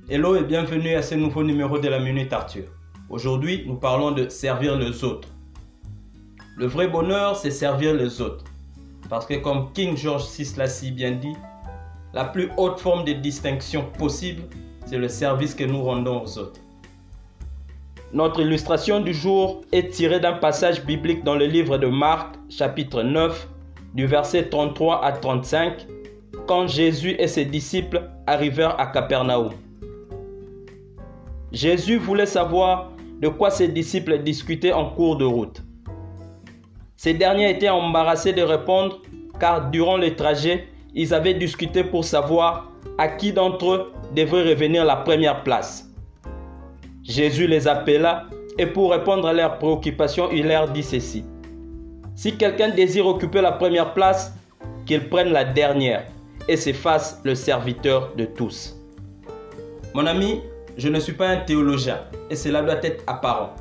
Hello et bienvenue à ce nouveau numéro de la Minute Arthur. Aujourd'hui, nous parlons de servir les autres. Le vrai bonheur, c'est servir les autres. Parce que comme King George VI l'a si bien dit, la plus haute forme de distinction possible, c'est le service que nous rendons aux autres. Notre illustration du jour est tirée d'un passage biblique dans le livre de Marc, chapitre 9, du verset 33 à 35, quand Jésus et ses disciples arrivèrent à Capernaum. Jésus voulait savoir de quoi ses disciples discutaient en cours de route. Ces derniers étaient embarrassés de répondre car durant le trajet, ils avaient discuté pour savoir à qui d'entre eux devrait revenir la première place. Jésus les appela et pour répondre à leurs préoccupations, il leur dit ceci. Si quelqu'un désire occuper la première place, qu'il prenne la dernière et se fasse le serviteur de tous. Mon ami, je ne suis pas un théologien et cela doit être apparent.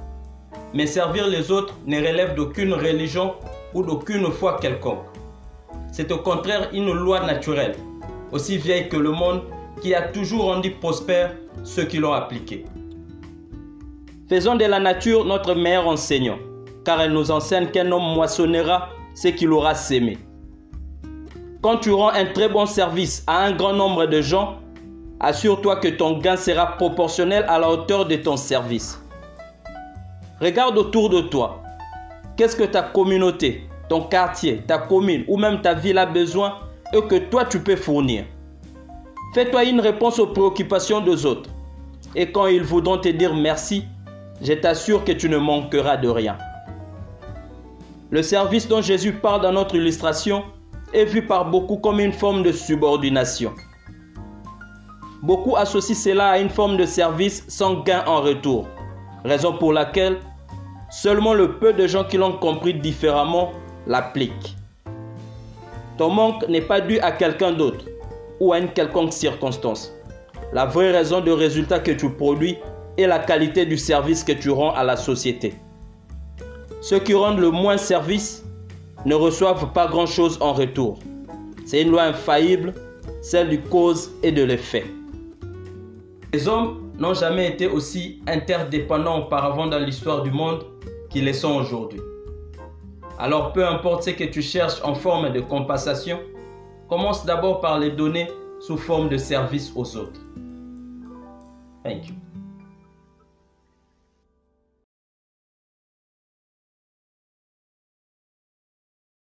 Mais servir les autres ne relève d'aucune religion ou d'aucune foi quelconque. C'est au contraire une loi naturelle, aussi vieille que le monde, qui a toujours rendu prospères ceux qui l'ont appliquée. Faisons de la nature notre meilleur enseignant, car elle nous enseigne qu'un homme moissonnera ce qu'il aura sémé. Quand tu rends un très bon service à un grand nombre de gens, assure-toi que ton gain sera proportionnel à la hauteur de ton service. Regarde autour de toi. Qu'est-ce que ta communauté, ton quartier, ta commune ou même ta ville a besoin et que toi tu peux fournir? Fais-toi une réponse aux préoccupations des autres. Et quand ils voudront te dire merci, je t'assure que tu ne manqueras de rien. Le service dont Jésus parle dans notre illustration est vu par beaucoup comme une forme de subordination. Beaucoup associent cela à une forme de service sans gain en retour, raison pour laquelle seulement le peu de gens qui l'ont compris différemment l'appliquent. Ton manque n'est pas dû à quelqu'un d'autre ou à une quelconque circonstance. La vraie raison de résultat que tu produis est la qualité du service que tu rends à la société. Ceux qui rendent le moins service ne reçoivent pas grand-chose en retour. C'est une loi infaillible, celle du cause et de l'effet. Les hommes n'ont jamais été aussi interdépendants auparavant dans l'histoire du monde qu'ils le sont aujourd'hui. Alors peu importe ce que tu cherches en forme de compensation, commence d'abord par les donner sous forme de service aux autres. Thank you.